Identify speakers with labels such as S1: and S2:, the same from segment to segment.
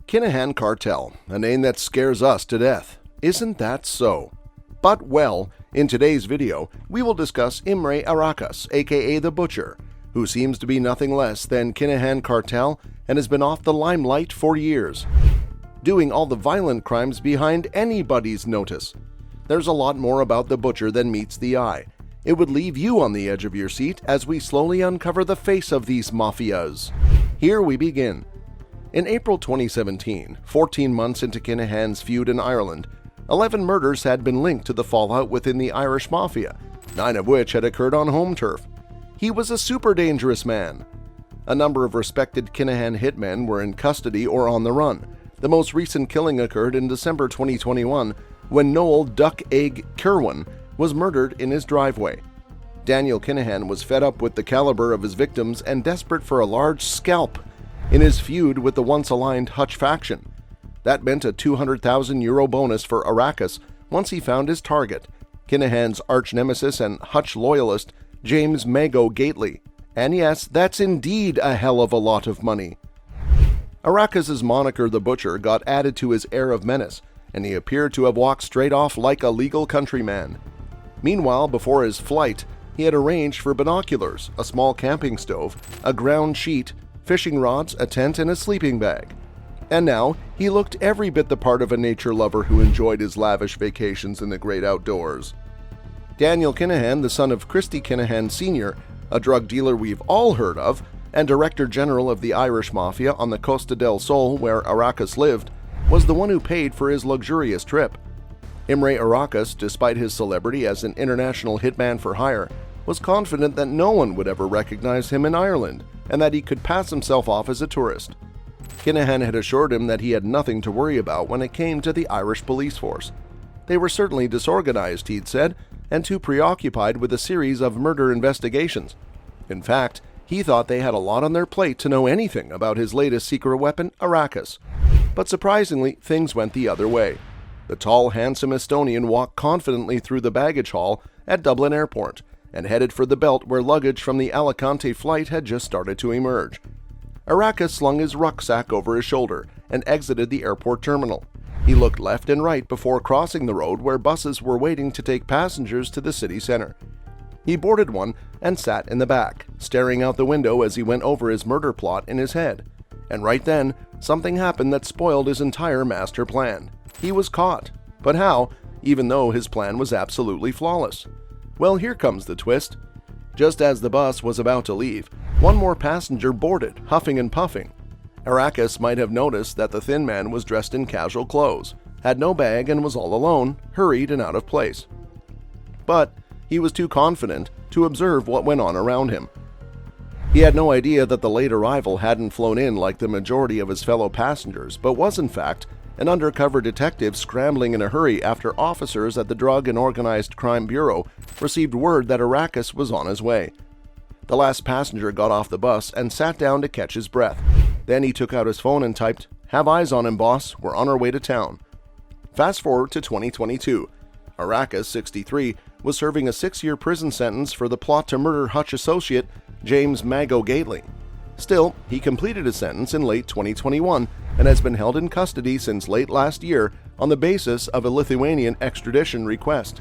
S1: Kinahan Cartel, a name that scares us to death. Isn't that so? But well, in today's video, we will discuss Imre Arakas, aka the Butcher, who seems to be nothing less than Kinahan Cartel and has been off the limelight for years, doing all the violent crimes behind anybody's notice. There's a lot more about the Butcher than meets the eye. It would leave you on the edge of your seat as we slowly uncover the face of these mafias. Here we begin. In April 2017, 14 months into Kinahan's feud in Ireland, 11 murders had been linked to the fallout within the Irish mafia, 9 of which had occurred on home turf. He was a super dangerous man. A number of respected Kinahan hitmen were in custody or on the run. The most recent killing occurred in December 2021 when Noel Duck Egg Kirwan was murdered in his driveway. Daniel Kinahan was fed up with the caliber of his victims and desperate for a large scalp in his feud with the once-aligned Hutch faction. That meant a €200,000 bonus for Arakas once he found his target, Kinahan's arch-nemesis and Hutch loyalist James Mago Gately. And yes, that's indeed a hell of a lot of money. Arakas's moniker, the Butcher, got added to his air of menace, and he appeared to have walked straight off like a legal countryman. Meanwhile, before his flight, he had arranged for binoculars, a small camping stove, a ground sheet, fishing rods, a tent, and a sleeping bag. And now, he looked every bit the part of a nature lover who enjoyed his lavish vacations in the great outdoors. Daniel Kinahan, the son of Christy Kinahan Sr., a drug dealer we've all heard of, and Director General of the Irish Mafia on the Costa del Sol where Arakas lived, was the one who paid for his luxurious trip. Imre Arakas, despite his celebrity as an international hitman for hire, was confident that no one would ever recognize him in Ireland, and that he could pass himself off as a tourist. Kinahan had assured him that he had nothing to worry about when it came to the Irish police force. They were certainly disorganized, he'd said, and too preoccupied with a series of murder investigations. In fact, he thought they had a lot on their plate to know anything about his latest secret weapon, Arakas. But surprisingly, things went the other way. The tall, handsome Estonian walked confidently through the baggage hall at Dublin Airport and headed for the belt where luggage from the Alicante flight had just started to emerge. Arakas slung his rucksack over his shoulder and exited the airport terminal. He looked left and right before crossing the road where buses were waiting to take passengers to the city center. He boarded one and sat in the back, staring out the window as he went over his murder plot in his head. And right then, something happened that spoiled his entire master plan. He was caught. But how, even though his plan was absolutely flawless? Well, here comes the twist. Just as the bus was about to leave, one more passenger boarded, huffing and puffing. Arakas might have noticed that the thin man was dressed in casual clothes, had no bag and was all alone, hurried and out of place. But he was too confident to observe what went on around him. He had no idea that the late arrival hadn't flown in like the majority of his fellow passengers, but was in fact an undercover detective scrambling in a hurry after officers at the Drug and Organized Crime Bureau received word that Arakas was on his way. The last passenger got off the bus and sat down to catch his breath. Then he took out his phone and typed, "Have eyes on him, boss. We're on our way to town." Fast forward to 2022. Arakas, 63, was serving a 6-year prison sentence for the plot to murder Hutch associate James Mago Gately. Still, he completed his sentence in late 2021 and has been held in custody since late last year on the basis of a Lithuanian extradition request.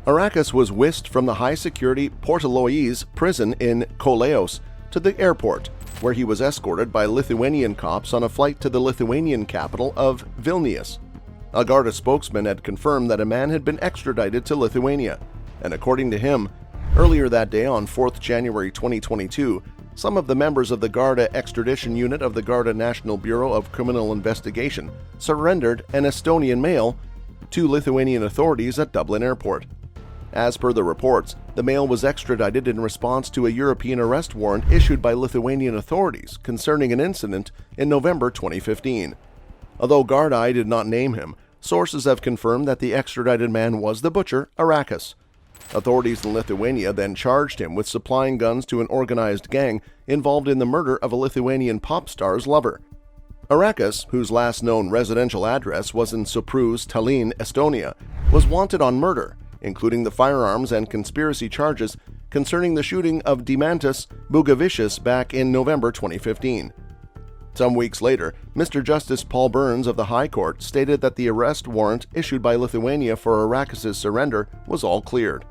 S1: Arakas was whisked from the high-security Portalois prison in Koleos to the airport, where he was escorted by Lithuanian cops on a flight to the Lithuanian capital of Vilnius. A Garda spokesman had confirmed that a man had been extradited to Lithuania, and according to him, earlier that day on 4th January 2022, some of the members of the Garda extradition unit of the Garda National Bureau of Criminal Investigation surrendered an Estonian male to Lithuanian authorities at Dublin Airport. As per the reports, the male was extradited in response to a European arrest warrant issued by Lithuanian authorities concerning an incident in November 2015. Although Garda did not name him, sources have confirmed that the extradited man was the Butcher, Arakas. Authorities in Lithuania then charged him with supplying guns to an organized gang involved in the murder of a Lithuanian pop star's lover. Arakas, whose last known residential address was in Soprūs, Tallinn, Estonia, was wanted on murder, including the firearms and conspiracy charges concerning the shooting of Demantas Bugavičius back in November 2015. Some weeks later, Mr. Justice Paul Burns of the High Court stated that the arrest warrant issued by Lithuania for Arakas' surrender was all cleared.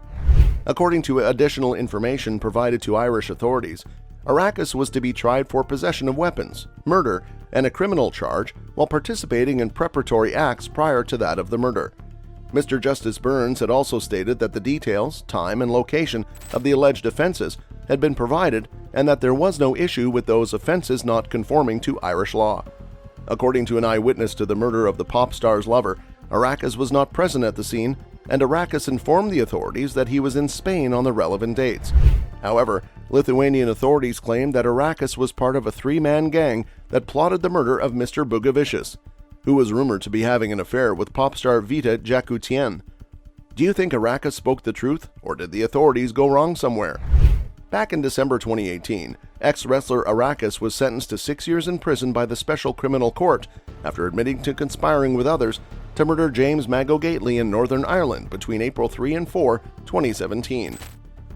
S1: According to additional information provided to Irish authorities, Arakas was to be tried for possession of weapons, murder, and a criminal charge while participating in preparatory acts prior to that of the murder. Mr. Justice Burns had also stated that the details, time, and location of the alleged offenses had been provided and that there was no issue with those offenses not conforming to Irish law. According to an eyewitness to the murder of the pop star's lover, Arakas was not present at the scene, and Arakas informed the authorities that he was in Spain on the relevant dates. However, Lithuanian authorities claimed that Arakas was part of a three-man gang that plotted the murder of Mr. Bugavicius, who was rumored to be having an affair with pop star Vita Jakutian. Do you think Arakas spoke the truth, or did the authorities go wrong somewhere? Back in December 2018, ex-wrestler Arakas was sentenced to 6 years in prison by the Special Criminal Court after admitting to conspiring with others to murder James Mago Gately in Northern Ireland between April 3 and 4, 2017.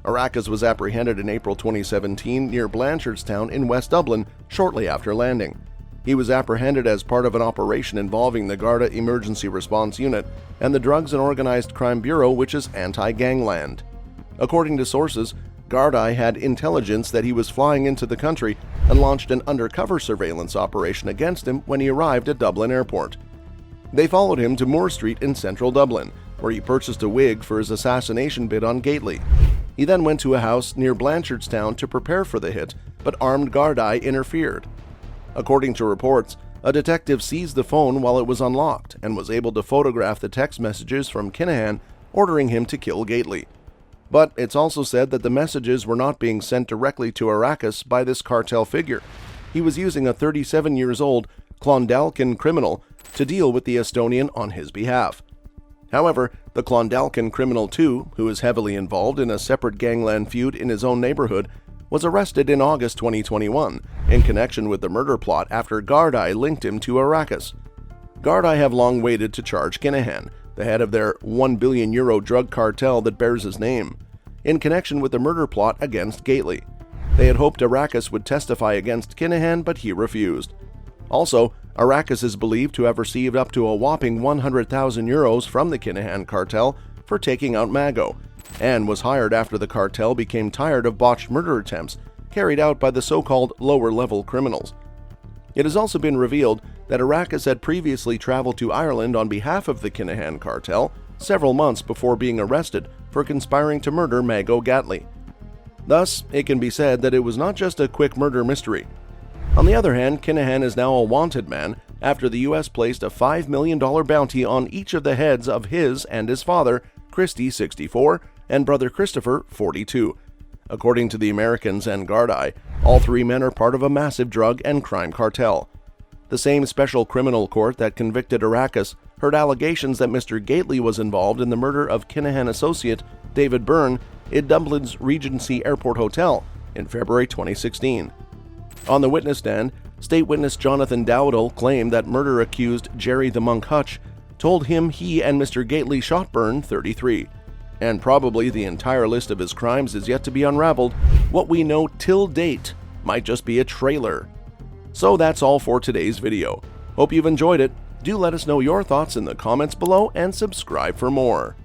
S1: Arakas was apprehended in April 2017 near Blanchardstown in West Dublin shortly after landing. He was apprehended as part of an operation involving the Garda Emergency Response Unit and the Drugs and Organized Crime Bureau, which is anti-gangland. According to sources, Garda had intelligence that he was flying into the country and launched an undercover surveillance operation against him when he arrived at Dublin Airport. They followed him to Moore Street in central Dublin, where he purchased a wig for his assassination bid on Gately. He then went to a house near Blanchardstown to prepare for the hit, but armed Garda interfered. According to reports, a detective seized the phone while it was unlocked and was able to photograph the text messages from Kinahan ordering him to kill Gately. But it's also said that the messages were not being sent directly to Arakas by this cartel figure. He was using a 37-year-old Clondalkin criminal to deal with the Estonian on his behalf. However, the Clondalkin criminal too, who is heavily involved in a separate gangland feud in his own neighborhood, was arrested in August 2021 in connection with the murder plot after Garda linked him to Arakas. Garda have long waited to charge Kinahan, the head of their €1 billion drug cartel that bears his name, in connection with the murder plot against Gately. They had hoped Arakas would testify against Kinahan, but he refused. Also, Arakas is believed to have received up to a whopping €100,000 from the Kinahan Cartel for taking out Mago, and was hired after the cartel became tired of botched murder attempts carried out by the so-called lower-level criminals. It has also been revealed that Arakas had previously traveled to Ireland on behalf of the Kinahan Cartel several months before being arrested for conspiring to murder Mago Gately. Thus, it can be said that it was not just a quick murder mystery. On the other hand, Kinahan is now a wanted man after the U.S. placed a $5 million bounty on each of the heads of his and his father, Christy, 64, and brother Christopher, 42. According to the Americans and Garda, all three men are part of a massive drug and crime cartel. The same special criminal court that convicted Arakas heard allegations that Mr. Gately was involved in the murder of Kinahan associate David Byrne in Dublin's Regency Airport Hotel in February 2016. On the witness stand, state witness Jonathan Dowdall claimed that murder-accused Jerry the Monk Hutch told him he and Mr. Gately shot Byrne, 33. And probably the entire list of his crimes is yet to be unraveled. What we know till date might just be a trailer. So that's all for today's video. Hope you've enjoyed it. Do let us know your thoughts in the comments below and subscribe for more.